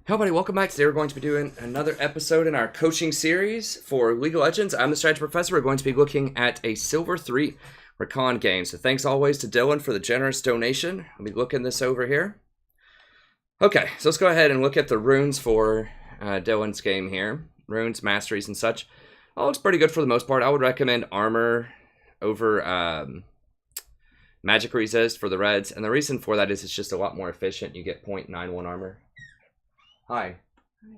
Hey everybody, welcome back. Today we're going to be doing another episode in our coaching series for League of Legends. I'm the strategy professor. We're going to be looking at a Silver 3 Rakan game. So thanks always to Dylan for the generous donation. I'll be looking this over here. Okay, so let's go ahead and look at the runes for Dylan's game here. Runes, masteries, and such. All looks pretty good for the most part. I would recommend armor over magic resist for the reds. And the reason for that is it's just a lot more efficient. You get 0.91 armor. Hi. Hi.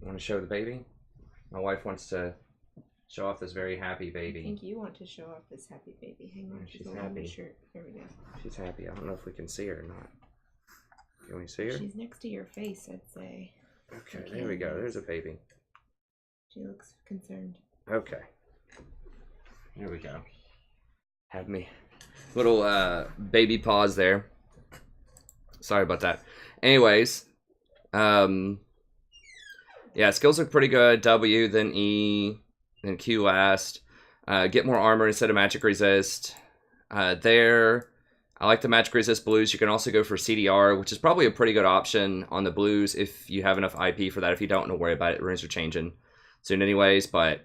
You want to show the baby? My wife wants to show off this very happy I baby. think you want to show off this happy baby. Hang on, She's on happy. the shirt. There we go. She's happy. I don't know if we can see her or not. Can we see her? She's next to your face, I'd say. Okay, there we go. There's a baby. She looks concerned. Okay. Here we go. Have me. Little baby pause there. Sorry about that. Anyways, yeah, skills look pretty good. W, then E, then Q last. Get more armor instead of magic resist. There, I like the magic resist blues. You can also go for CDR, which is probably a pretty good option on the blues if you have enough IP for that. If you don't, don't worry about it. Runes are changing soon anyways, but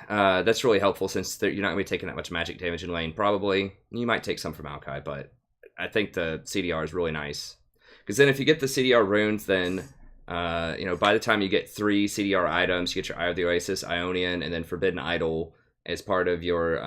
that's really helpful since you're not going to be taking that much magic damage in lane, probably. You might take some from Maokai, but I think the CDR is really nice. Because then if you get the CDR runes, then, by the time you get 3 CDR items, you get your Eye of the Oasis, Ionian, and then Forbidden Idol as part of your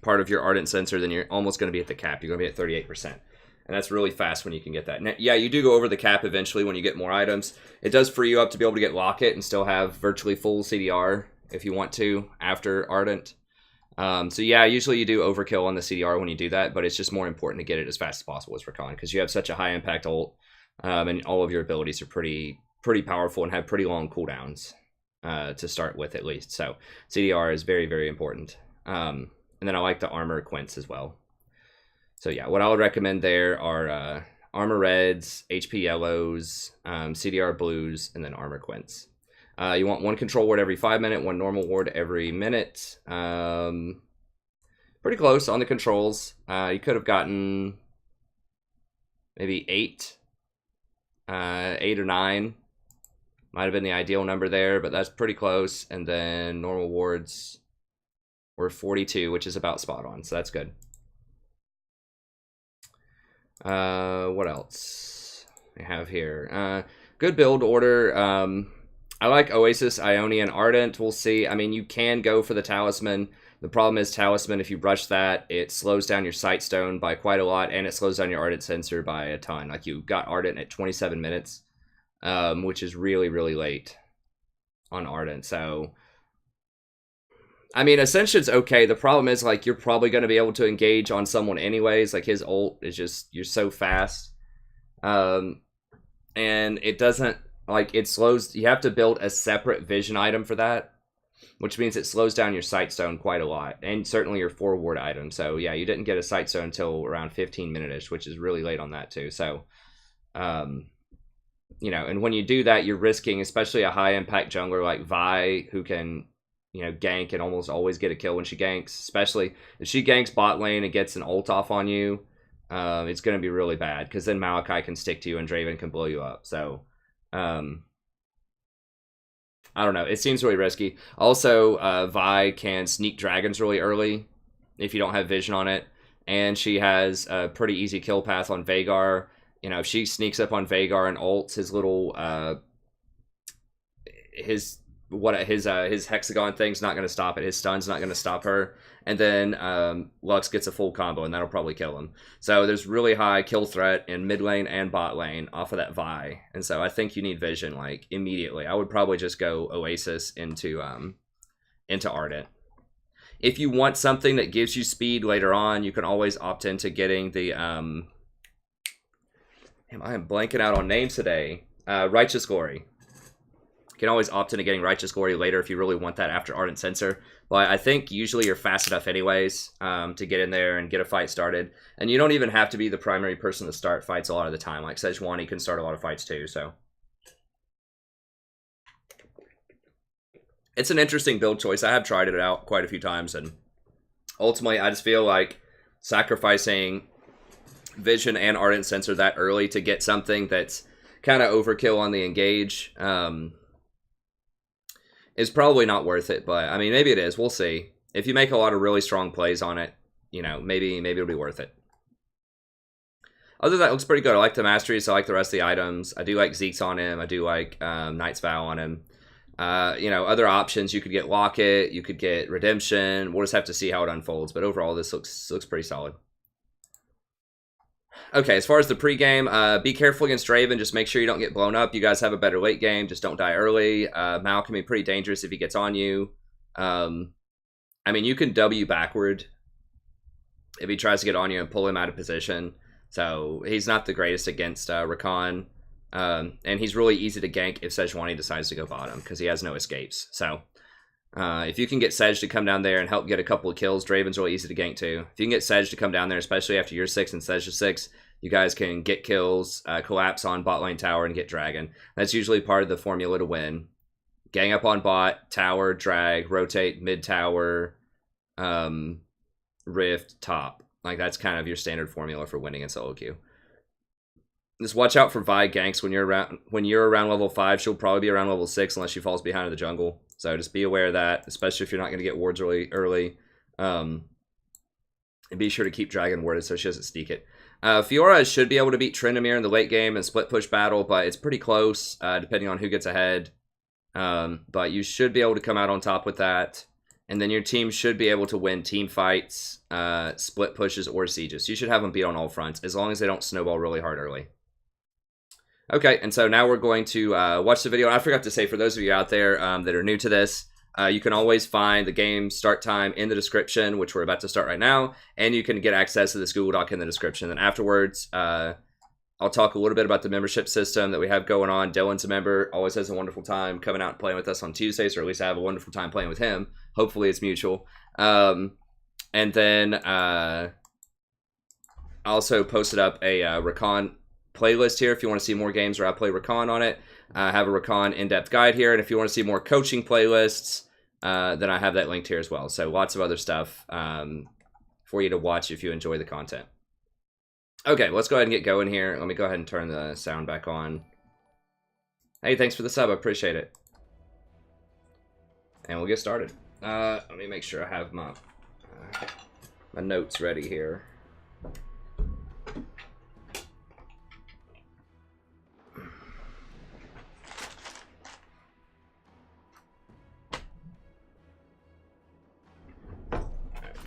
Ardent Sensor, then you're almost going to be at the cap. You're going to be at 38%. And that's really fast when you can get that. Now, yeah, you do go over the cap eventually when you get more items. It does free you up to be able to get Locket and still have virtually full CDR if you want to after Ardent. So yeah, usually you do overkill on the CDR when you do that, but it's just more important to get it as fast as possible as Rakan because you have such a high impact ult, and all of your abilities are pretty powerful and have pretty long cooldowns to start with at least. So CDR is very, very important. And then I like the armor quints as well. So yeah, what I would recommend there are armor reds, HP yellows, CDR blues, and then armor quints. You want 1 control ward every 5 minutes, 1 normal ward every minute. Pretty close on the controls. You could have gotten maybe 8. 8 or 9. Might have been the ideal number there, but that's pretty close. And then normal wards were 42, which is about spot on. So that's good. What else I have here? Good build order. I like Oasis, Ionian, Ardent. We'll see. I mean, you can go for the Talisman. The problem is Talisman, if you rush that, it slows down your Sight Stone by quite a lot, and it slows down your Ardent Sensor by a ton. Like, you got Ardent at 27 minutes, which is really, really late on Ardent. So, I mean, Ascension's okay. The problem is, like, you're probably going to be able to engage on someone anyways. Like, his ult is just, you're so fast. And it doesn't... Like, it slows... You have to build a separate vision item for that, which means it slows down your Sight Stone quite a lot, and certainly your forward item. So, yeah, you didn't get a Sight Stone until around 15 minute-ish, which is really late on that, too. So, and when you do that, you're risking, especially a high-impact jungler like Vi, who can, gank and almost always get a kill when she ganks. Especially if she ganks bot lane and gets an ult off on you, it's going to be really bad, because then Maokai can stick to you and Draven can blow you up. So... I don't know. It seems really risky. Also, Vi can sneak dragons really early if you don't have vision on it. And she has a pretty easy kill path on Veigar. If she sneaks up on Veigar and ults his little his hexagon thing's not going to stop it. His stun's not going to stop her. And then Lux gets a full combo, and that'll probably kill him. So there's really high kill threat in mid lane and bot lane off of that Vi. And so I think you need vision, like, immediately. I would probably just go Oasis into Ardent. If you want something that gives you speed later on, you can always opt into getting the... Damn, I am blanking out on names today. Righteous Glory. You can always opt into getting Righteous Glory later if you really want that after Ardent Sensor. But I think usually you're fast enough anyways to get in there and get a fight started. And you don't even have to be the primary person to start fights a lot of the time. Like Sejuani can start a lot of fights too, so. It's an interesting build choice. I have tried it out quite a few times, and ultimately I just feel like sacrificing vision and ardent sensor that early to get something that's kind of overkill on the engage is probably not worth it. But I mean, maybe it is. We'll see. If you make a lot of really strong plays on it, you know, maybe it'll be worth it. Other than that, it looks pretty good. I like the masteries. I like the rest of the items. I do like Zeke's on him. I do like Knight's Vow on him. You know, other options, you could get Locket, you could get Redemption. We'll just have to see how it unfolds. But overall, this looks pretty solid. Okay, as far as the pregame, be careful against Draven. Just make sure you don't get blown up. You guys have a better late game. Just don't die early. Mal can be pretty dangerous if he gets on you. I mean, you can W backward if he tries to get on you and pull him out of position. So he's not the greatest against Rakan. And he's really easy to gank if Sejuani decides to go bottom because he has no escapes. So if you can get Sej to come down there and help get a couple of kills, Draven's really easy to gank too. If you can get Sej to come down there, especially after you're 6 and Sej is 6, you guys can get kills, collapse on bot lane tower, and get Dragon. That's usually part of the formula to win. Gang up on bot, tower, drag, rotate, mid tower, rift, top. Like, that's kind of your standard formula for winning in solo queue. Just watch out for Vi ganks when you're around level 5. She'll probably be around level 6 unless she falls behind in the jungle. So just be aware of that, especially if you're not going to get wards early. And be sure to keep Dragon warded so she doesn't sneak it. Fiora should be able to beat Tryndamere in the late game and split push battle, but it's pretty close depending on who gets ahead. But you should be able to come out on top with that. And then your team should be able to win team fights, split pushes, or sieges. You should have them beat on all fronts, as long as they don't snowball really hard early. Okay, and so now we're going to watch the video. And I forgot to say, for those of you out there that are new to this, you can always find the game start time in the description, which we're about to start right now. And you can get access to this Google Doc in the description. And afterwards, I'll talk a little bit about the membership system that we have going on. Dylan's a member, always has a wonderful time coming out and playing with us on Tuesdays, or at least I have a wonderful time playing with him. Hopefully it's mutual. And then I also posted up a Rakan playlist here if you want to see more games where I play Rakan on it. I have a Rakan in-depth guide here, and if you want to see more coaching playlists, then I have that linked here as well. So lots of other stuff for you to watch if you enjoy the content. Okay, let's go ahead and get going here. Let me go ahead and turn the sound back on. Hey, thanks for the sub. I appreciate it. And we'll get started. Let me make sure I have my notes ready here.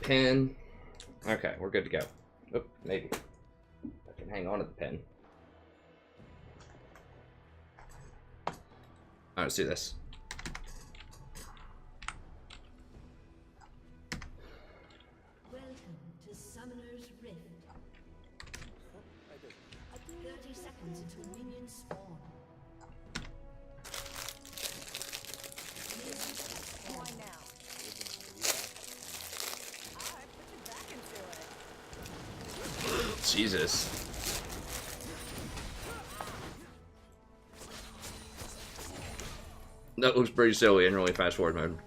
Pen. Okay, we're good to go. Oop, maybe. I can hang on to the pen. Alright, let's do this. Welcome to Summoner's Rift. 30 seconds until minions spawn. Why now? I put you back into it. Jesus. That looks pretty silly in really fast forward mode.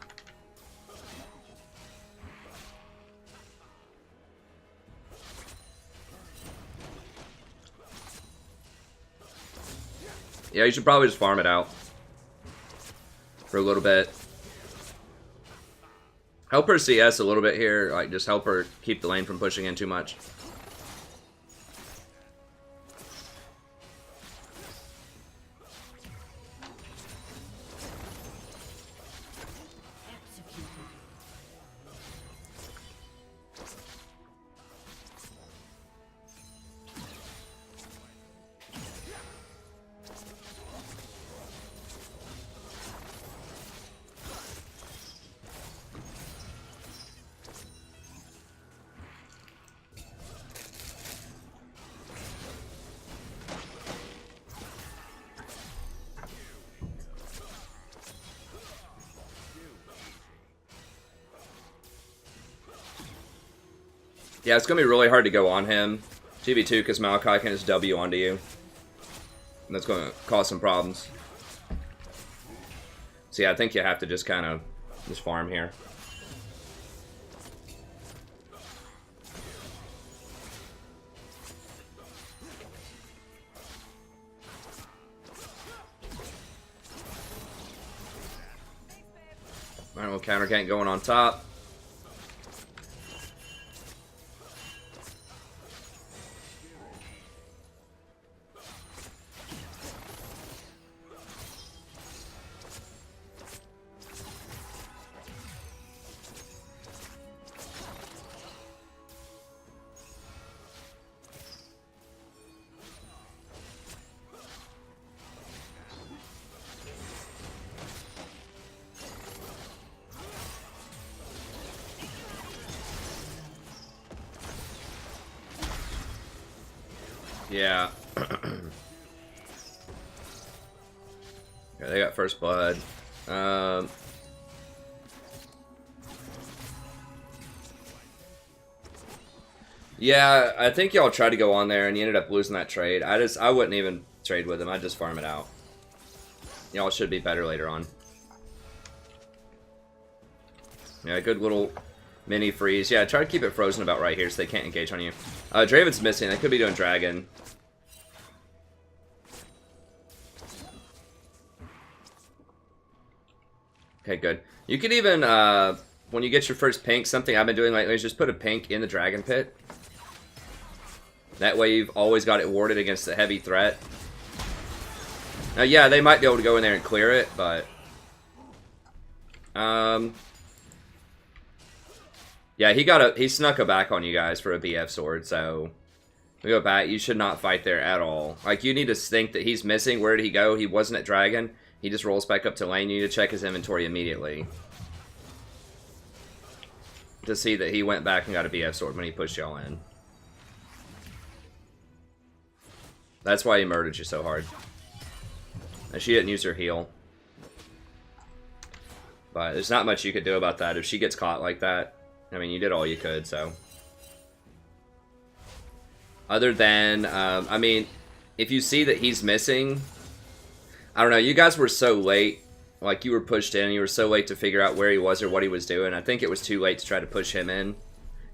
Yeah, you should probably just farm it out for a little bit. Help her CS a little bit here, like just help her keep the lane from pushing in too much. Yeah, it's going to be really hard to go on him. 2v2 because Maokai can just W onto you. And that's going to cause some problems. So yeah, I think you have to just kind of just farm here. Alright, well, counter gank going on top. Yeah. Yeah, they got first blood. Yeah, I think y'all tried to go on there and you ended up losing that trade. I wouldn't even trade with him. I'd just farm it out. Y'all should be better later on. Yeah, good little mini freeze. Yeah, try to keep it frozen about right here so they can't engage on you. Draven's missing. They could be doing dragon. Okay, good. You could even, when you get your first pink, something I've been doing lately is just put a pink in the dragon pit. That way you've always got it warded against the heavy threat. Now, yeah, they might be able to go in there and clear it, but... yeah, he snuck a back on you guys for a BF sword, so... We go back, you should not fight there at all. Like, you need to think that he's missing. Where did he go? He wasn't at dragon. He just rolls back up to lane. You need to check his inventory immediately. To see that he went back and got a BF sword when he pushed y'all in. That's why he murdered you so hard. And she didn't use her heal. But there's not much you could do about that. If she gets caught like that, I mean, you did all you could, so. Other than, I mean, if you see that he's missing, I don't know, you guys were so late. Like, you were pushed in, and you were so late to figure out where he was or what he was doing. I think it was too late to try to push him in.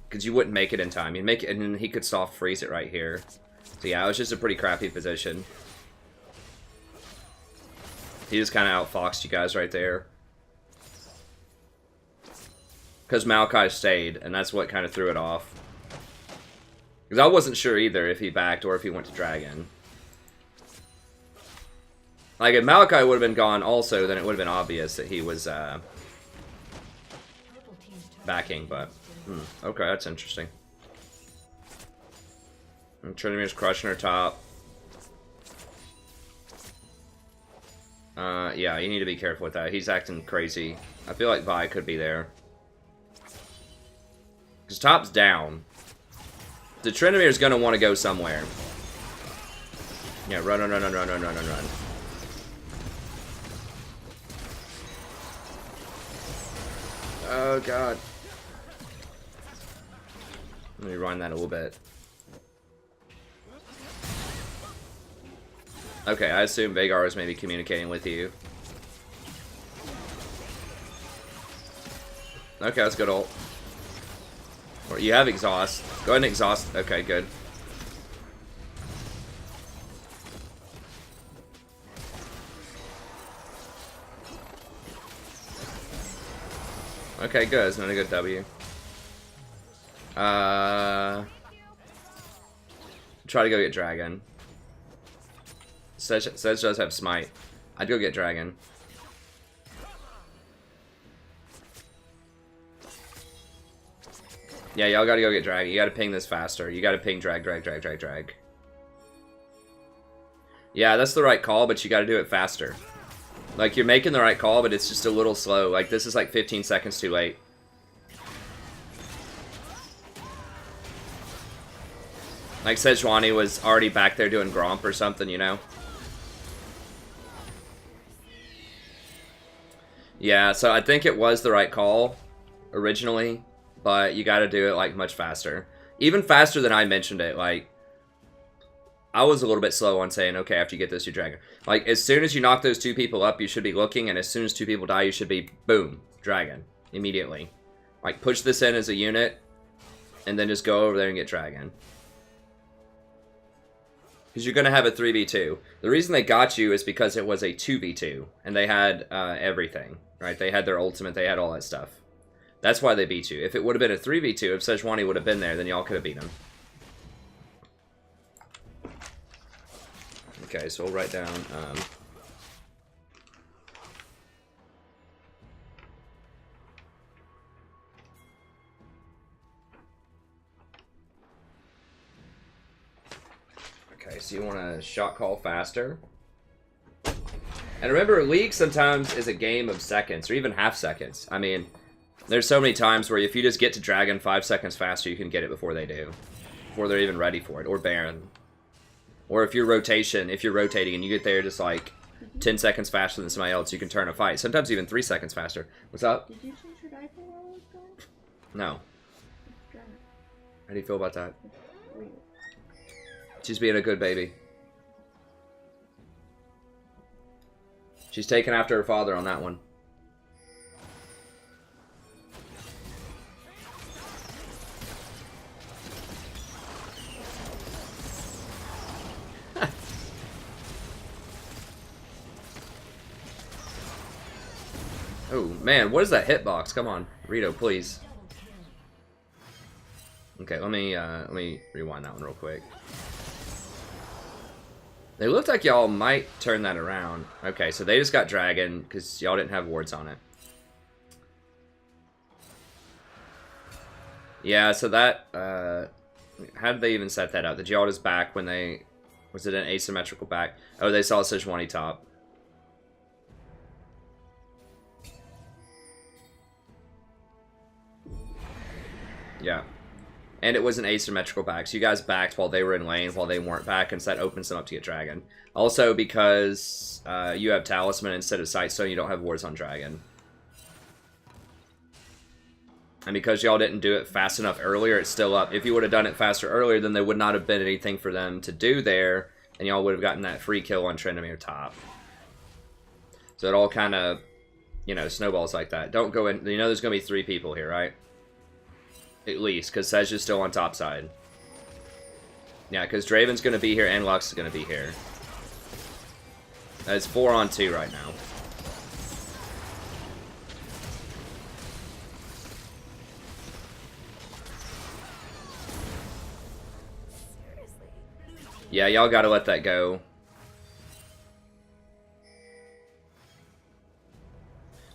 Because you wouldn't make it in time. You'd make it, and then he could soft freeze it right here. So yeah, it was just a pretty crappy position. He just kind of outfoxed you guys right there. Because Maokai stayed, and that's what kind of threw it off. Because I wasn't sure either if he backed or if he went to dragon. Like, if Maokai would have been gone also, then it would have been obvious that he was backing, but... okay, that's interesting. And Trinimir's crushing her top. Yeah, you need to be careful with that. He's acting crazy. I feel like Vi could be there. Because top's down. The Trinimir's gonna want to go somewhere. Yeah, run. Oh, God. Let me run that a little bit. Okay, I assume Veigar was maybe communicating with you. Okay, that's good ult. Or you have exhaust. Go ahead and exhaust. Okay, good. Okay, good. It's not a good W. Try to go get dragon. Sedge does have smite. I'd go get dragon. Yeah, y'all gotta go get dragon. You gotta ping this faster. You gotta ping drag. Yeah, that's the right call, but you gotta do it faster. Like, you're making the right call, but it's just a little slow. Like, this is like 15 seconds too late. Like, Sejuani was already back there doing Gromp or something, you know? Yeah, so I think it was the right call originally, but you gotta do it, like, much faster. Even faster than I mentioned it, like, I was a little bit slow on saying, okay, after you get this, you dragon. Like, as soon as you knock those two people up, you should be looking, and as soon as two people die, you should be, boom, dragon, immediately. Like, push this in as a unit, and then just go over there and get dragon. Because you're going to have a 3v2. The reason they got you is because it was a 2v2. And they had everything, right? They had their ultimate. They had all that stuff. That's why they beat you. If it would have been a 3v2, if Sejuani would have been there, then y'all could have beat him. Okay, so we'll write down... Okay, so you want to shot call faster. And remember, League sometimes is a game of seconds, or even half seconds. I mean, there's so many times where if you just get to Dragon 5 seconds faster, you can get it before they do. Before they're even ready for it. Or Baron. Or if you're rotating and you get there just like 10 seconds faster than somebody else, you can turn a fight. Sometimes even 3 seconds faster. What's up? Did you change your diaper while I was gone? No. Dry. How do you feel about that? Weird. She's being a good baby. She's taking after her father on that one. Oh man, what is that hitbox? Come on, Rito, please. Okay, let me rewind that one real quick. They looked like y'all might turn that around. Okay, so they just got Dragon because y'all didn't have wards on it. Yeah, so that how did they even set that up? Did y'all just back when they... Was it an asymmetrical back? Oh, they saw Sejuani top. Yeah. And it was an asymmetrical back. So you guys backed while they were in lane, while they weren't back, and so that opens them up to get Dragon. Also, because you have Talisman instead of Sightstone, you don't have wards on Dragon. And because y'all didn't do it fast enough earlier, it's still up. If you would have done it faster earlier, then there would not have been anything for them to do there, and y'all would have gotten that free kill on Tryndamere top. So it all kind of, you know, snowballs like that. Don't go in. You know there's going to be 3 people here, right? At least, because Sej is still on top side. Yeah, because Draven's going to be here and Lux is going to be here. It's 4-on-2 right now. Yeah, y'all got to let that go.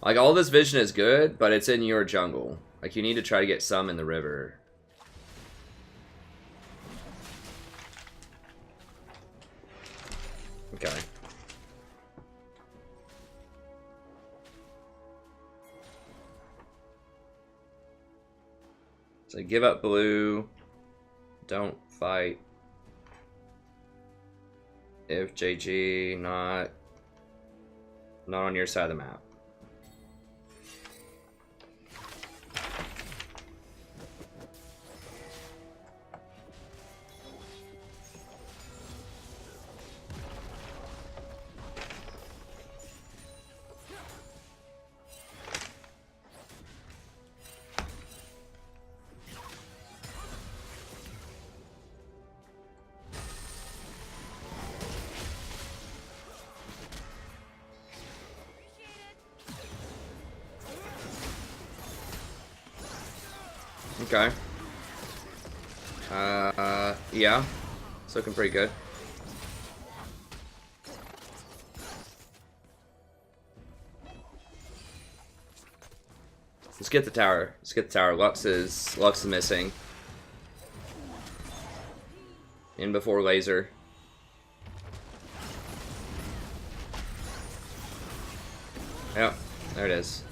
Like, all this vision is good, but it's in your jungle. Like, you need to try to get some in the river. Okay. So give up blue. Don't fight. If JG not on your side of the map. Okay. Yeah. It's looking pretty good. Let's get the tower. Let's get the tower. Lux is missing. In before laser. Yep, there it is.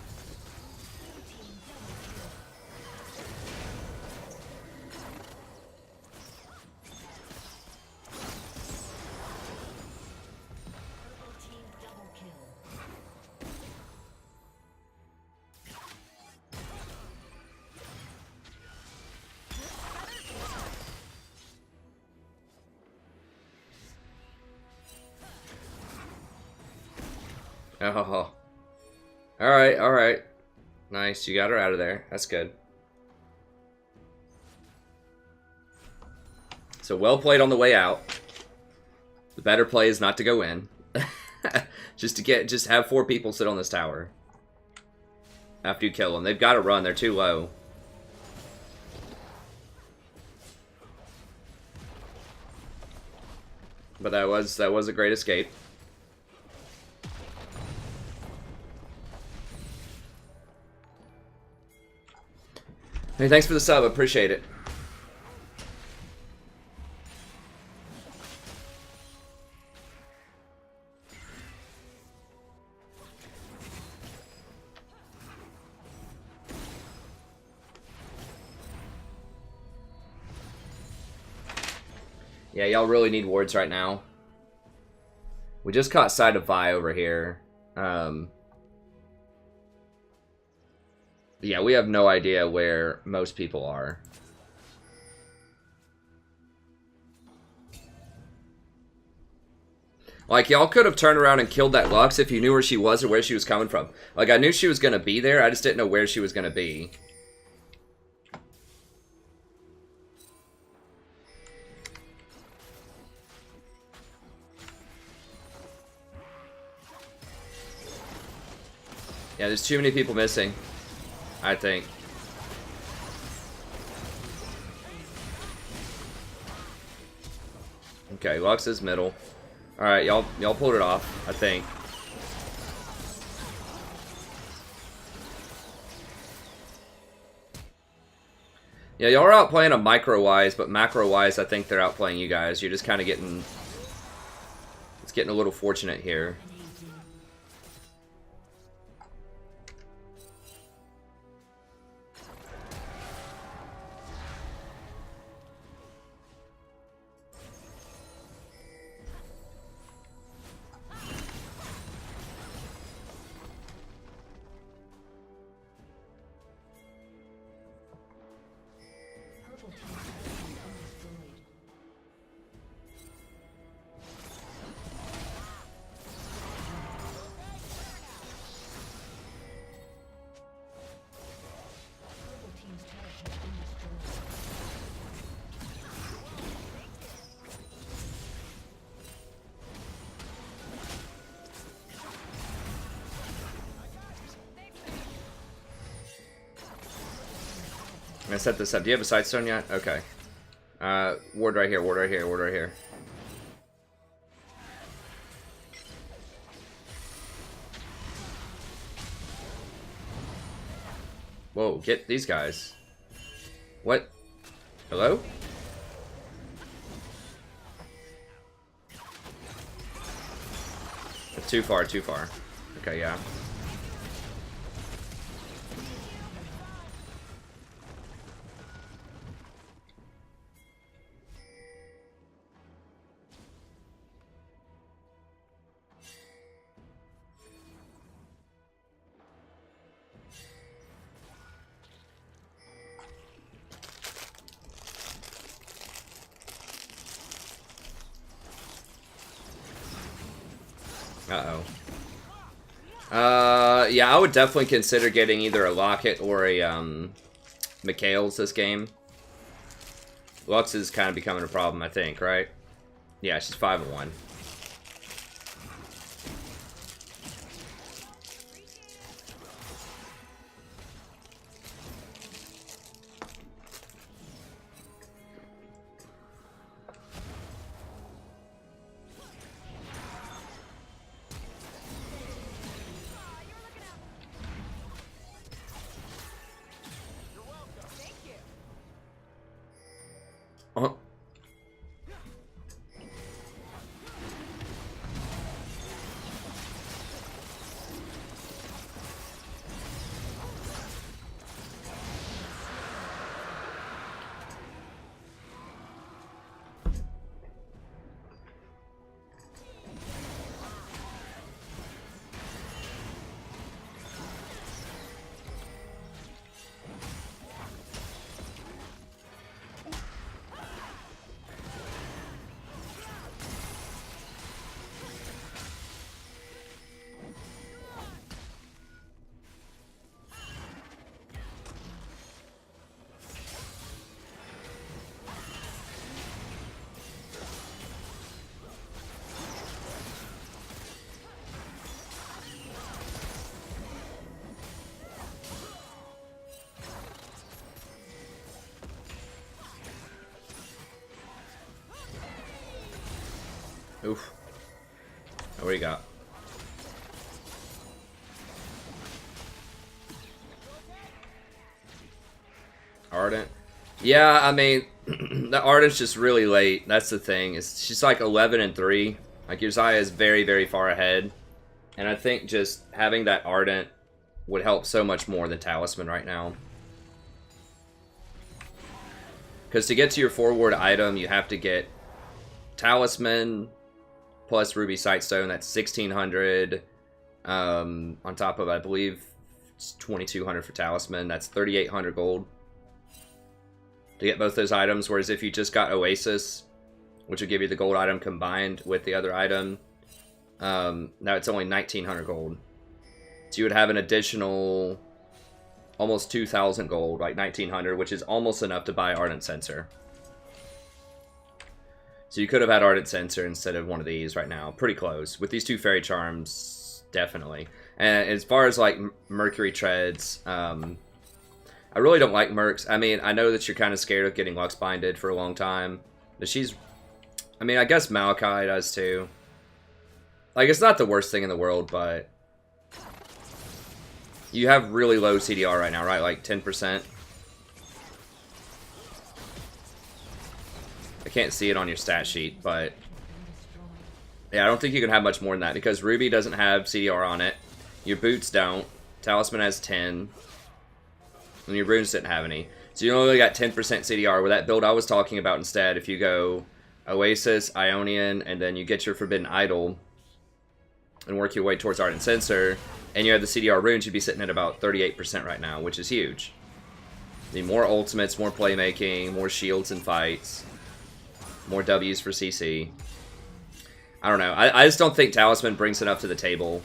Oh. Alright, alright. Nice, you got her out of there. That's good. So well played on the way out. The better play is not to go in. just have 4 people sit on this tower. After you kill them. They've got to run. They're too low. But that was a great escape. Hey, thanks for the sub. Appreciate it. Yeah, y'all really need wards right now. We just caught sight of Vi over here. Yeah, we have no idea where most people are. Like, y'all could have turned around and killed that Lux if you knew where she was or where she was coming from. Like, I knew she was going to be there, I just didn't know where she was going to be. Yeah, there's too many people missing, I think. Okay, Lux is middle. Alright, y'all pulled it off, I think. Yeah, y'all are outplaying a micro-wise, but macro-wise, I think they're outplaying you guys. You're just kind of getting... It's getting a little fortunate here. I'm gonna set this up. Do you have a Sightstone yet? Okay. Ward right here, ward right here, ward right here. Whoa, get these guys. What? Hello? Too far, too far. Okay, yeah. Uh-oh. Yeah, I would definitely consider getting either a Locket or a, Mikhail's this game. Lux is kind of becoming a problem, I think, right? Yeah, she's 5-1. Oof. Oh, what do you got? Ardent. Yeah, I mean, the Ardent's just really late. That's the thing. She's like 11 and 3. Like, Uzziah is very, very far ahead. And I think just having that Ardent would help so much more than Talisman right now. Because to get to your forward item, you have to get Talisman plus Ruby Sightstone. That's 1,600. On top of, I believe, it's 2,200 for Talisman. That's 3,800 gold to get both those items. Whereas if you just got Oasis, which would give you the gold item combined with the other item, now it's only 1,900 gold. So you would have an additional almost 2,000 gold, like 1,900, which is almost enough to buy Ardent Sensor. So you could have had Ardent Sensor instead of one of these right now. Pretty close. With these two Fairy Charms, definitely. And as far as like Mercury Treads, I really don't like Mercs. I mean, I know that you're kind of scared of getting Lux Binded for a long time. But she's... I mean, I guess Maokai does too. Like, it's not the worst thing in the world, but... You have really low CDR right now, right? Like 10%. I can't see it on your stat sheet, but... Yeah, I don't think you can have much more than that, because Ruby doesn't have CDR on it. Your boots don't. Talisman has 10. And your runes didn't have any. So you only got 10% CDR. With that build I was talking about instead, if you go Oasis, Ionian, and then you get your Forbidden Idol, and work your way towards Ardent Sensor, and you have the CDR runes, you'd be sitting at about 38% right now, which is huge. You need more ultimates, more playmaking, more shields and fights, more W's for CC. I don't know. I just don't think Talisman brings enough to the table.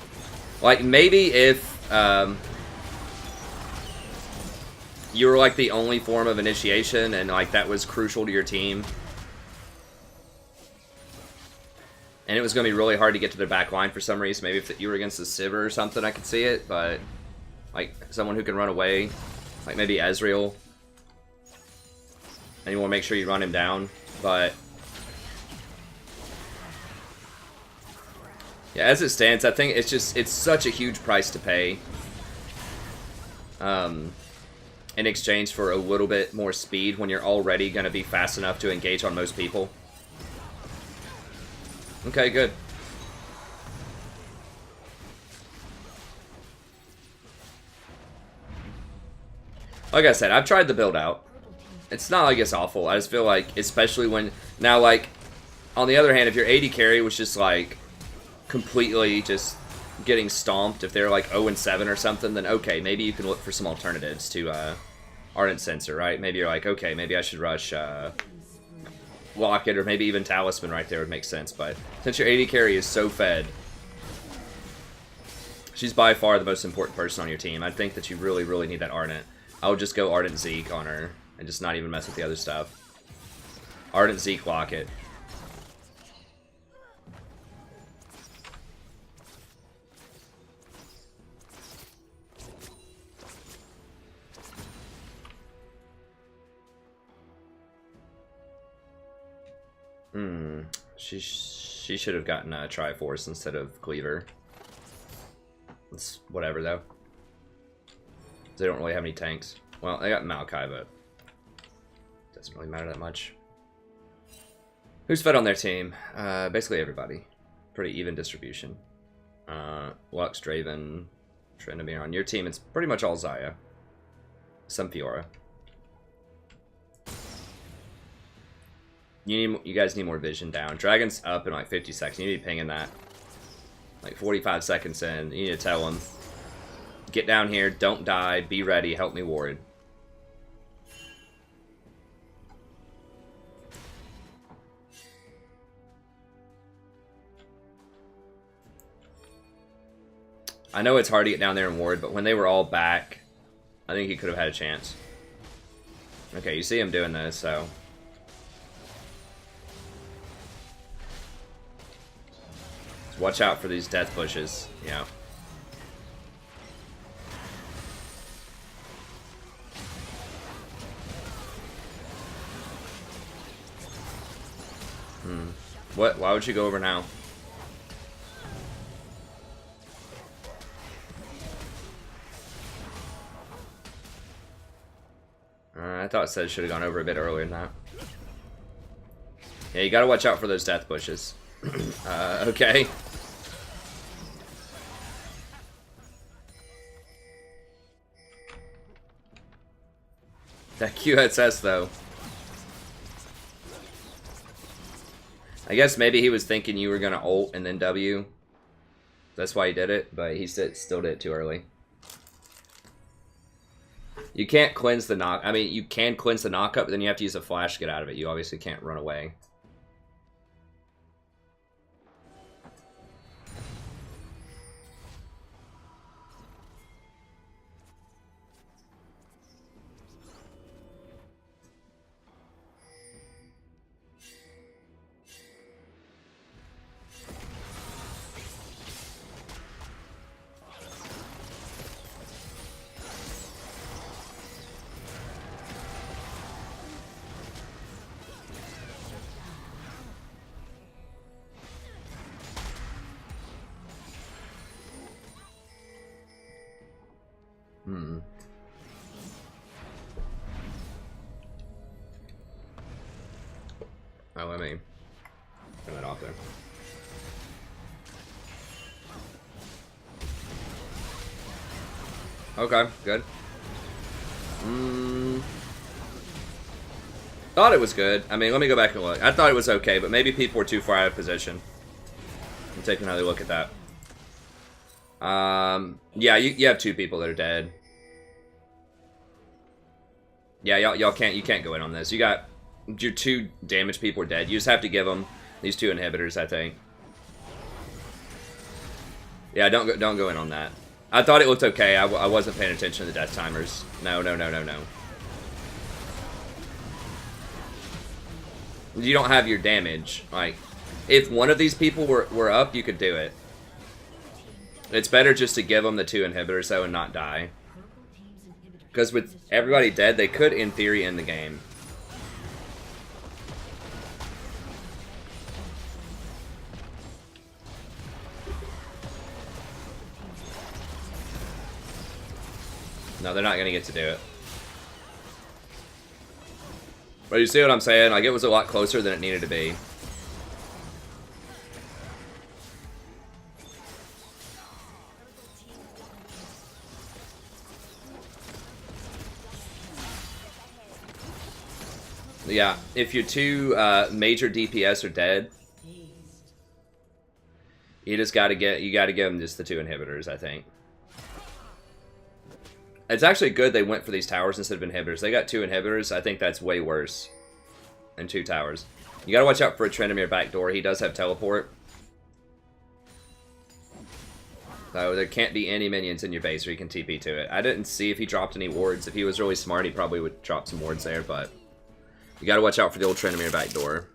Like, maybe if you were like the only form of initiation and like that was crucial to your team, and it was going to be really hard to get to their back line for some reason. Maybe if you were against the Sivir or something, I could see it. But, like, someone who can run away. Like, maybe Ezreal. And you want to make sure you run him down. But... yeah, as it stands, I think it's just... it's such a huge price to pay. In exchange for a little bit more speed when you're already going to be fast enough to engage on most people. Okay, good. Like I said, I've tried the build out. It's not like it's awful. I just feel like, especially when... now, like, on the other hand, if your AD carry was just, like, completely just getting stomped, if they're, like, 0-7 or something, then okay, maybe you can look for some alternatives to Ardent Sensor, right? Maybe you're like, okay, maybe I should rush... Locket, or maybe even Talisman right there would make sense, but since your AD carry is so fed, she's by far the most important person on your team. I think that you really, really need that Ardent. I would just go Ardent Zeke on her, and just not even mess with the other stuff. Ardent Zeke Locket. She should have gotten a Triforce instead of Cleaver. It's whatever, though. They don't really have any tanks. Well, they got Maokai, but doesn't really matter that much. Who's fed on their team? Basically everybody. Pretty even distribution. Lux, Draven, Tryndamere. On your team, it's pretty much all Xayah. Some Fiora. You guys need more vision down. Dragon's up in like 50 seconds. You need to be pinging that. Like 45 seconds in. You need to tell him. Get down here. Don't die. Be ready. Help me ward. I know it's hard to get down there and ward, but when they were all back, I think he could have had a chance. Okay, you see him doing this, so... watch out for these death bushes, yeah. What? Why would you go over now? I thought it said it should have gone over a bit earlier than that. Yeah, you gotta watch out for those death bushes. Okay. That QSS, though. I guess maybe he was thinking you were gonna ult and then W. That's why he did it, but he still did it too early. You can't cleanse the knock. I mean, you can cleanse the knockup, but then you have to use a flash to get out of it. You obviously can't run away. Oh, let me turn that off there. Okay, good. Thought it was good. I mean, let me go back and look. I thought it was okay, but maybe people were too far out of position. I'm taking another look at that. Yeah, you have two people that are dead. Yeah, y'all can't go in on this. You got your two damaged people are dead. You just have to give them these two inhibitors, I think. Yeah, don't go in on that. I thought it looked okay. I wasn't paying attention to the death timers. No. You don't have your damage. Like, if one of these people were up, you could do it. It's better just to give them the two inhibitors, though, and not die. Because with everybody dead, they could, in theory, end the game. No, they're not going to get to do it. But you see what I'm saying? Like, it was a lot closer than it needed to be. Yeah, if your two major DPS are dead, you just gotta give them just the two inhibitors, I think. It's actually good they went for these towers instead of inhibitors. They got two inhibitors. I think that's way worse than two towers. You gotta watch out for a Trendemir backdoor. He does have teleport. So there can't be any minions in your base or you can TP to it. I didn't see if he dropped any wards. If he was really smart, he probably would drop some wards there, but you gotta watch out for the old Trendemir backdoor.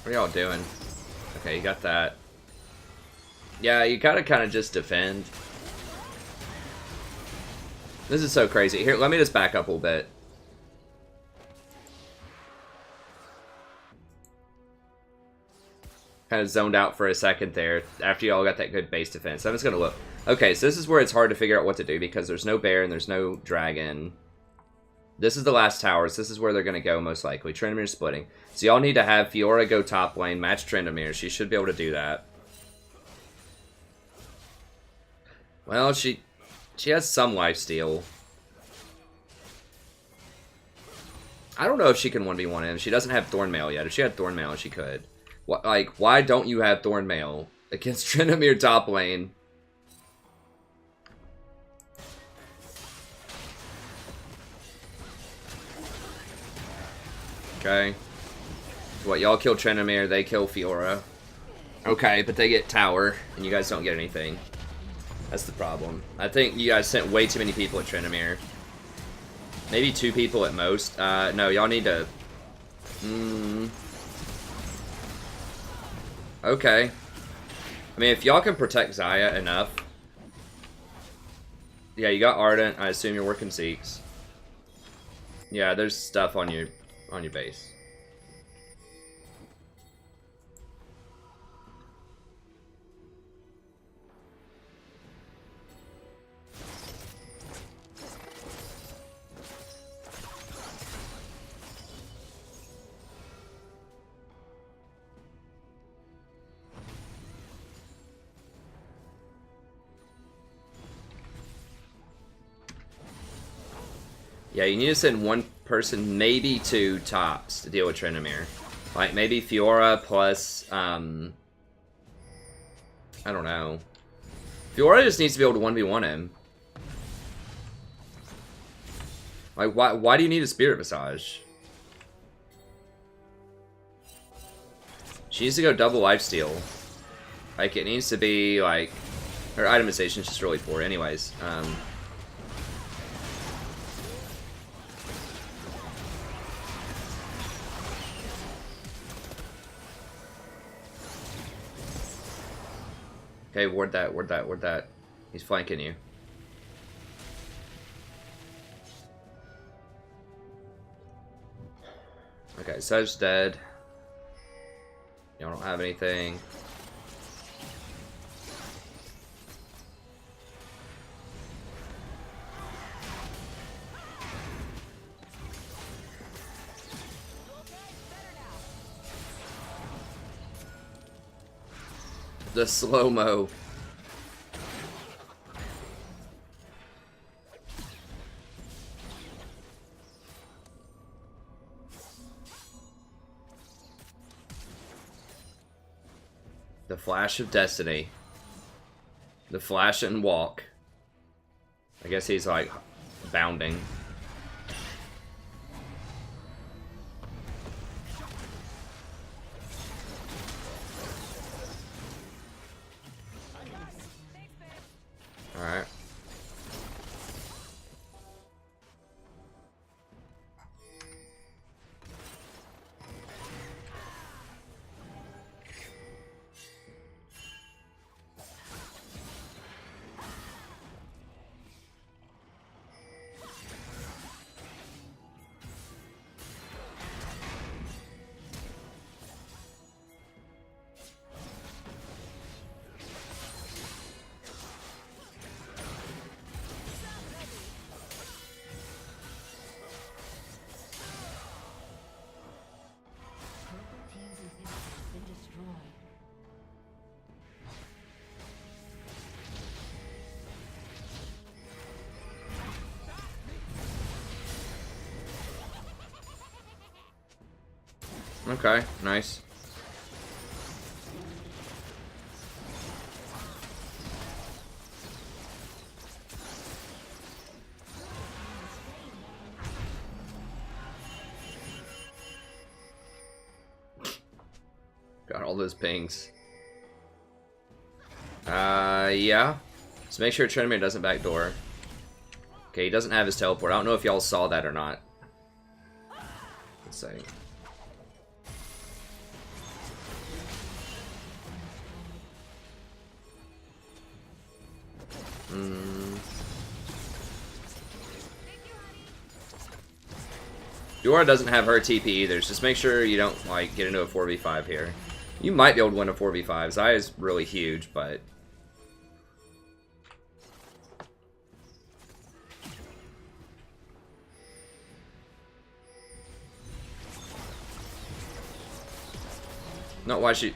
What are y'all doing? Okay, you got that. Yeah, you gotta kind of just defend. This is so crazy. Here, let me just back up a little bit. Kind of zoned out for a second there after y'all got that good base defense. I'm just gonna look. Okay, so this is where it's hard to figure out what to do because there's no bear and there's no dragon. This is the last towers. This is where they're gonna go most likely. Tryndamere splitting. So y'all need to have Fiora go top lane, match Tryndamere. She should be able to do that. Well, she has some lifesteal. I don't know if she can 1v1 him. She doesn't have Thornmail yet. If she had Thornmail, she could. What, like, why don't you have Thornmail against Tryndamere top lane? Okay. What, y'all kill Tryndamere, they kill Fiora. Okay, but they get tower, and you guys don't get anything. That's the problem. I think you guys sent way too many people at Tryndamere. Maybe 2 people at most. No, y'all need to... Okay. I mean, if y'all can protect Xayah enough... Yeah, you got Ardent. I assume you're working Zeke's. Yeah, there's stuff on your base. Yeah, you need to send 1 person, maybe 2 tops to deal with Tryndamere. Like, maybe Fiora plus, I don't know. Fiora just needs to be able to 1v1 him. Like, why do you need a Spirit Visage? She needs to go double lifesteal. Like, it needs to be, like... Her itemization is just really poor anyways. Okay, ward that, ward that, ward that. He's flanking you. Okay, Sedge's dead. Y'all don't have anything. The slow-mo. The flash of destiny. The flash and walk. I guess he's like bounding. Alright. Okay, nice. Got all those pings. Yeah. So make sure Tryndamere doesn't backdoor. Okay, he doesn't have his teleport. I don't know if y'all saw that or not. Let's see. Fiora doesn't have her TP either, so just make sure you don't like get into a 4v5 here. You might be able to win a 4v5. Zaya is really huge, but...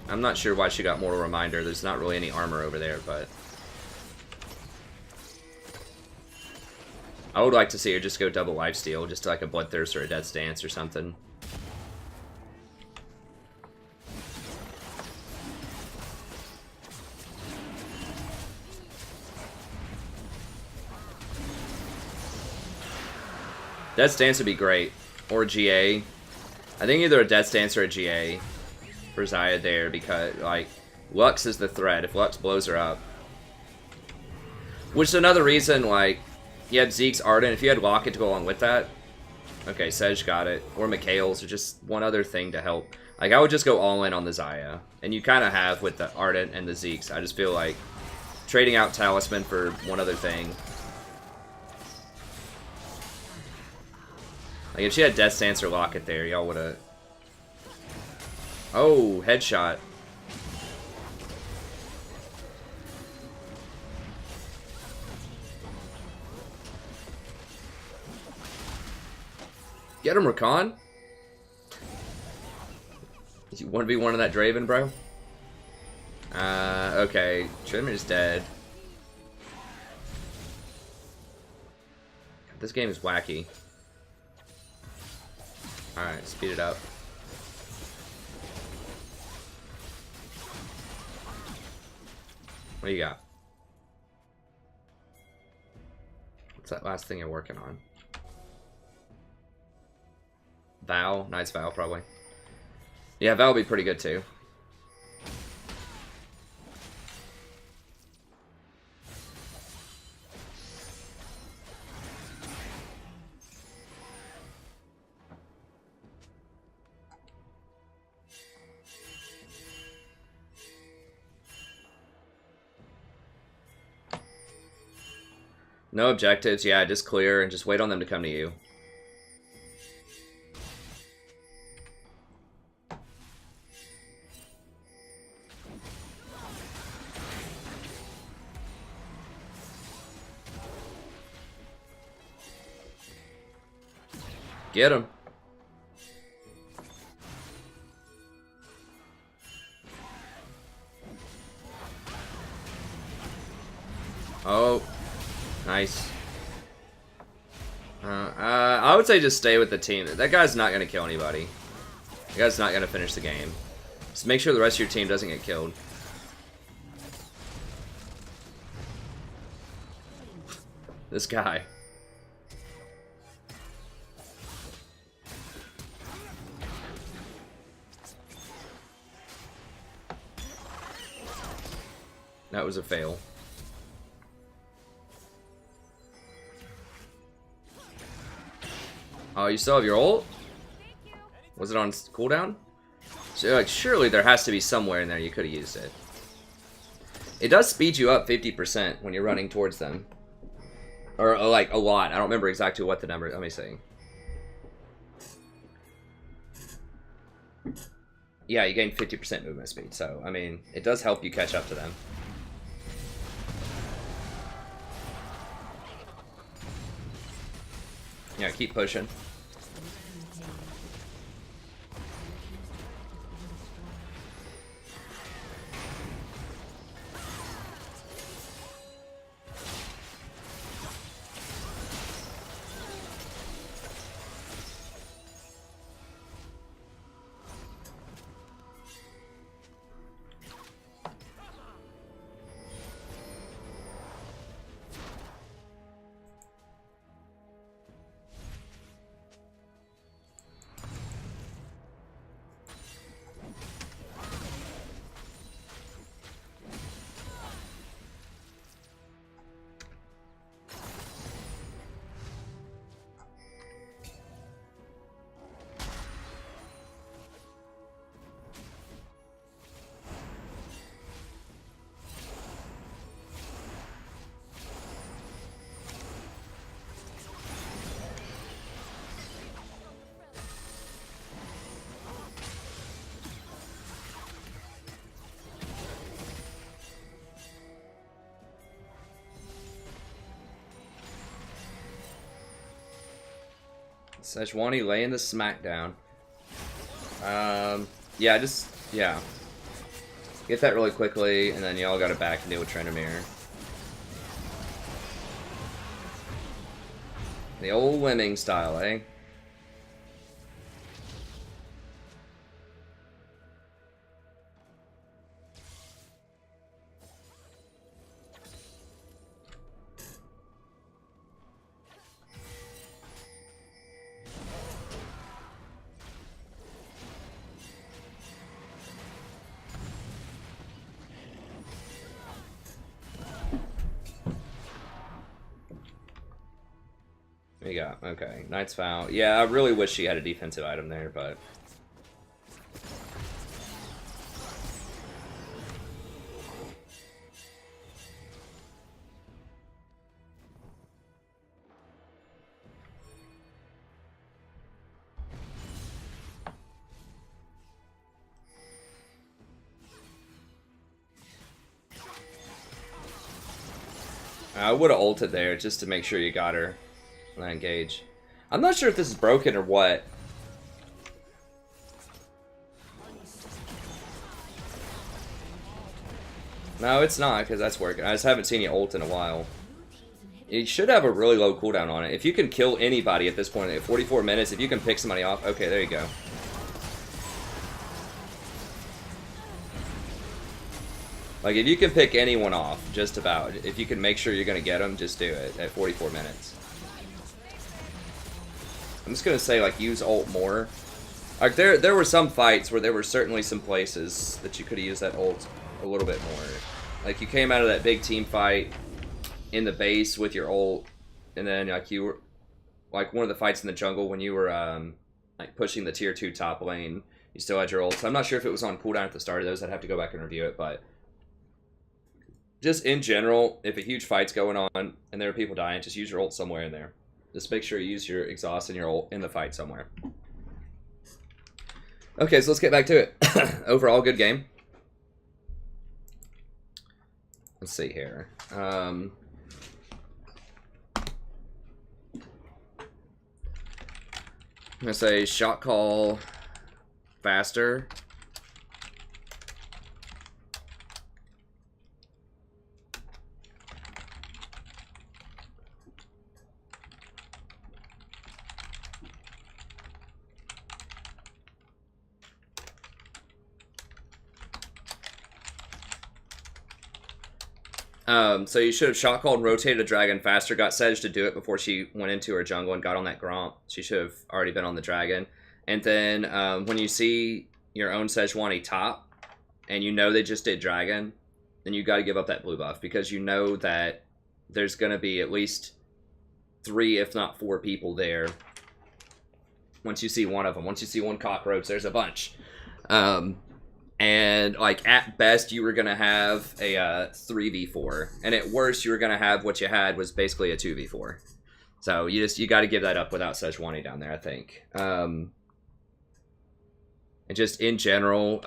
I'm not sure why she got Mortal Reminder. There's not really any armor over there, but... I would like to see her just go double lifesteal, just like a Bloodthirst or a Death's Dance or something. Death's Dance would be great. Or GA. I think either a Death's Dance or a GA for Xayah there, because, like, Lux is the threat. If Lux blows her up. Which is another reason, like, you had Zeke's Ardent. If you had Locket to go along with that. Okay, Sej got it. Or Mikhail's, or just one other thing to help. Like, I would just go all in on the Xayah. And you kind of have with the Ardent and the Zeke's. I just feel like trading out Talisman for one other thing. Like, if she had Death's Dance or Locket there, y'all would have... Oh, headshot. Get him, Rakan. You want to be one of that Draven, bro? Okay. Trimmer is dead. This game is wacky. Alright, speed it up. What do you got? What's that last thing you're working on? Val? Knight's Val, probably. Yeah, Val will be pretty good, too. No objectives, yeah, just clear and just wait on them to come to you. Get him. Oh. Nice. I would say just stay with the team. That guy's not going to kill anybody. That guy's not going to finish the game. Just make sure the rest of your team doesn't get killed. This guy. That was a fail. Oh, you still have your ult? Was it on cooldown? So, like, surely there has to be somewhere in there you could have used it. It does speed you up 50% when you're running towards them. Or, like, a lot. I don't remember exactly what the number... Let me see. Yeah, you gain 50% movement speed. So, I mean, it does help you catch up to them. Yeah, keep pushing. Sejuani laying the smackdown. Yeah, yeah. Get that really quickly, and then y'all got it back and deal with Trendemir. The old Lemming style, eh? We got, okay, Knight's Foul. Yeah, I really wish she had a defensive item there, but... I would have ulted there just to make sure you got her. That engage. I'm not sure if this is broken or what. No, it's not, because that's working. I just haven't seen you ult in a while. You should have a really low cooldown on it. If you can kill anybody at this point, at 44 minutes, if you can pick somebody off, okay, there you go. Like, if you can pick anyone off, just about, if you can make sure you're going to get them, just do it at 44 minutes. I'm just going to say, like, use ult more. Like, there were some fights where there were certainly some places that you could have used that ult a little bit more. Like, you came out of that big team fight in the base with your ult, and then, like, you were, like, one of the fights in the jungle when you were, like, pushing the tier 2 top lane, you still had your ult. So I'm not sure if it was on cooldown at the start of those. I'd have to go back and review it, but... just in general, if a huge fight's going on and there are people dying, just use your ult somewhere in there. Just make sure you use your exhaust and your ult in the fight somewhere. Okay, so let's get back to it. Overall, good game. Let's see here. I'm going to say shot call faster. So you should have shot called and rotated a dragon faster, got Sedge to do it before she went into her jungle and got on that Gromp. She should have already been on the dragon. And then when you see your own Sejuani top, and you know they just did dragon, then you got to give up that blue buff, because you know that there's going to be at least 3, if not 4 people there. Once you see one of them. Once you see one cockroach, there's a bunch. And, like, at best, you were going to have a 3v4. And at worst, you were going to have what you had was basically a 2v4. So, you got to give that up without Sejuani down there, I think. And just in general,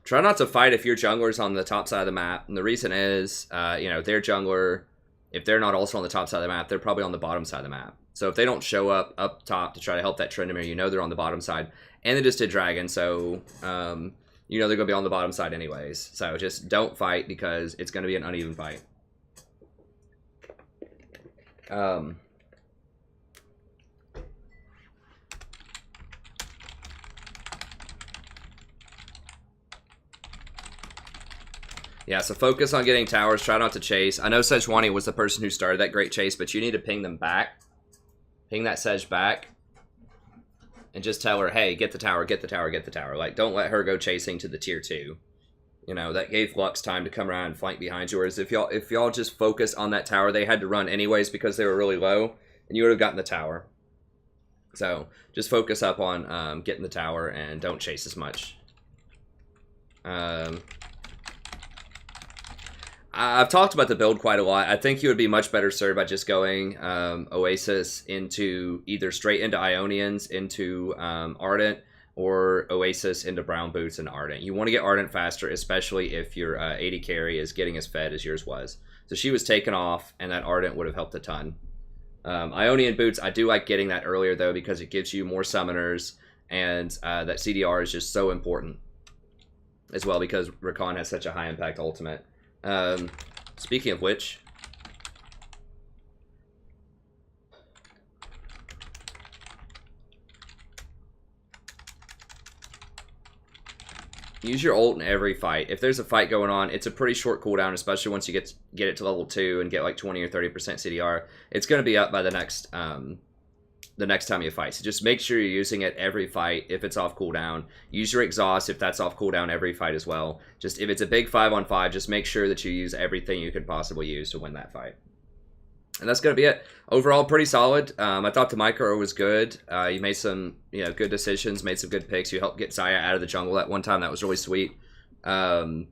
try not to fight if your jungler's on the top side of the map. And the reason is, you know, their jungler, if they're not also on the top side of the map, they're probably on the bottom side of the map. So if they don't show up top to try to help that Trendemir, you know they're on the bottom side. And they just did dragon, so you know they're going to be on the bottom side anyways. So just don't fight, because it's going to be an uneven fight. Yeah, so focus on getting towers. Try not to chase. I know Sejuani was the person who started that great chase, but you need to ping them back. Ping that Sedge back. And just tell her, hey, get the tower, get the tower, get the tower. Like, don't let her go chasing to the tier 2. You know, that gave Lux time to come around and flank behind yours. If y'all just focus on that tower, they had to run anyways because they were really low, and you would have gotten the tower. So, just focus up on getting the tower and don't chase as much. I've talked about the build quite a lot. I think you would be much better served by just going Oasis into either straight into Ionians, into Ardent, or Oasis into Brown Boots and Ardent. You want to get Ardent faster, especially if your AD carry is getting as fed as yours was. So she was taken off, and that Ardent would have helped a ton. Ionian Boots, I do like getting that earlier, though, because it gives you more summoners, and that CDR is just so important as well, because Rakan has such a high impact ultimate. Speaking of which, use your ult in every fight. If there's a fight going on, it's a pretty short cooldown, especially once you get it to level 2 and get like 20 or 30% CDR. It's going to be up by the next time you fight. So just make sure you're using it every fight if it's off cooldown. Use your exhaust if that's off cooldown every fight as well. Just if it's a big 5-on-5, just make sure that you use everything you could possibly use to win that fight. And that's going to be it. Overall, pretty solid. I thought the micro was good. You made some good decisions, made some good picks. You helped get Zaya out of the jungle at one time. That was really sweet. So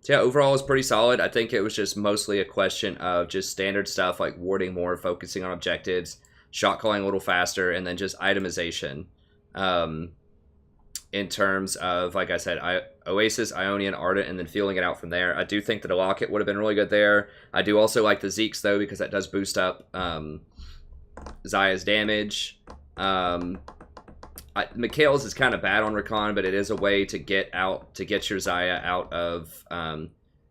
yeah, overall, it was pretty solid. I think it was just mostly a question of just standard stuff like warding more, focusing on objectives, shot calling a little faster, and then just itemization. In terms of, like I said, Oasis, Ionian, Ardent, and then feeling it out from there. I do think that a Locket would have been really good there. I do also like the Zeeks, though, because that does boost up Zaya's damage. Mikhail's is kind of bad on Rakan, but it is a way to get your Zaya out of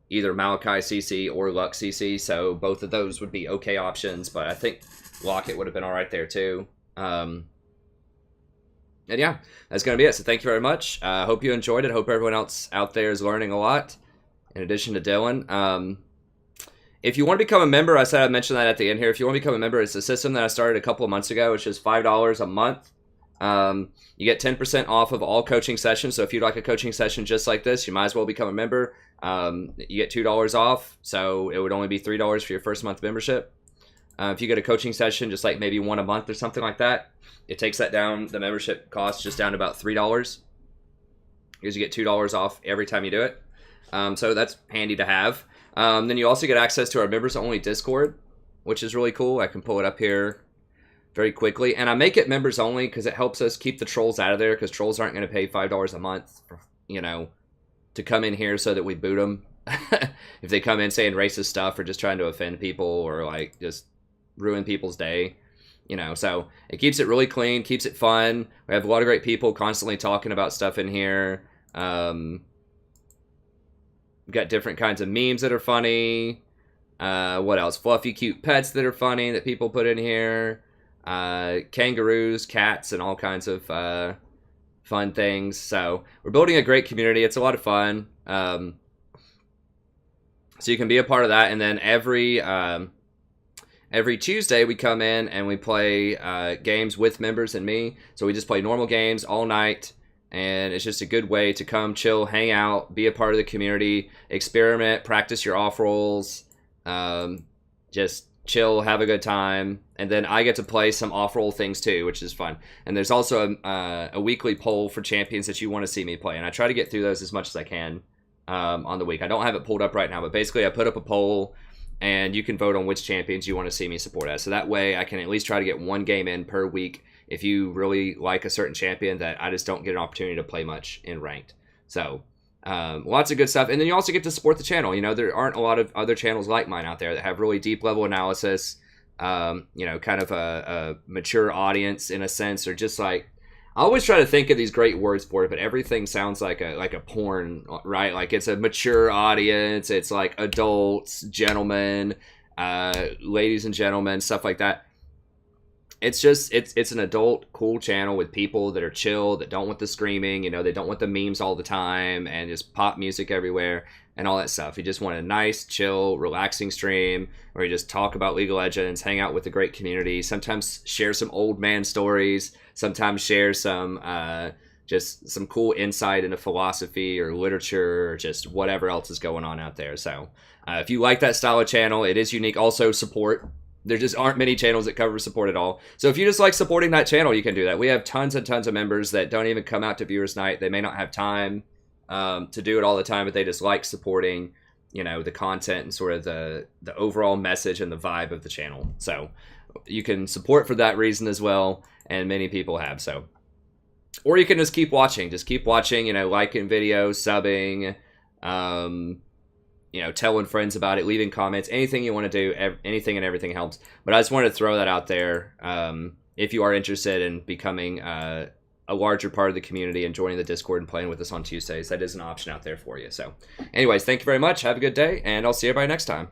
either Malachi CC or Lux CC, so both of those would be okay options, but I think Locket would have been alright there, too. And yeah, that's going to be it. So thank you very much. Hope you enjoyed it. Hope everyone else out there is learning a lot, in addition to Dylan. If you want to become a member, I said I'd mention that at the end here. If you want to become a member, it's a system that I started a couple of months ago, which is $5 a month. You get 10% off of all coaching sessions. So if you'd like a coaching session just like this, you might as well become a member. You get $2 off, so it would only be $3 for your first month membership. If you get a coaching session, just like maybe one a month or something like that, it takes that down, the membership cost just down to about $3. Because you get $2 off every time you do it. So that's handy to have. Then you also get access to our members-only Discord, which is really cool. I can pull it up here very quickly. And I make it members-only because it helps us keep the trolls out of there, because trolls aren't going to pay $5 a month, to come in here so that we boot them. If they come in saying racist stuff or just trying to offend people or like just ruin people's day. So it keeps it really clean, keeps it fun. We have a lot of great people constantly talking about stuff in here. We've got different kinds of memes that are funny. What else? Fluffy, cute pets that are funny that people put in here. Kangaroos, cats, and all kinds of fun things. So we're building a great community. It's a lot of fun. So you can be a part of that. And then every Tuesday we come in and we play games with members and me. So we just play normal games all night, and it's just a good way to come chill, hang out, be a part of the community, experiment, practice your off rolls, just chill, have a good time. And then I get to play some off roll things too, which is fun. And there's also a weekly poll for champions that you want to see me play, and I try to get through those as much as I can on the week. I don't have it pulled up right now, but basically I put up a poll and you can vote on which champions you want to see me support as. So that way I can at least try to get one game in per week if you really like a certain champion that I just don't get an opportunity to play much in ranked. So lots of good stuff. And then you also get to support the channel. There aren't a lot of other channels like mine out there that have really deep level analysis, kind of a mature audience in a sense, or just like, I always try to think of these great words for it, but everything sounds like a porn, right? Like it's a mature audience. It's like adults, gentlemen, ladies and gentlemen, stuff like that. It's just, it's an adult, cool channel with people that are chill, that don't want the screaming, they don't want the memes all the time and just pop music everywhere and all that stuff. You just want a nice, chill, relaxing stream where you just talk about League of Legends, hang out with a great community, sometimes share some old man stories, sometimes share some just some cool insight into philosophy or literature or just whatever else is going on out there. So if you like that style of channel, it is unique. Also, support. There just aren't many channels that cover support at all. So if you just like supporting that channel, you can do that. We have tons and tons of members that don't even come out to Viewers Night. They may not have time to do it all the time, but they just like supporting, the content and sort of the overall message and the vibe of the channel. So you can support for that reason as well, and many people have. So or you can just keep watching. Just keep watching, liking videos, subbing, telling friends about it, leaving comments, anything you want to do, anything and everything helps. But I just wanted to throw that out there. If you are interested in becoming a larger part of the community and joining the Discord and playing with us on Tuesdays, that is an option out there for you. So anyways, thank you very much. Have a good day, and I'll see everybody next time.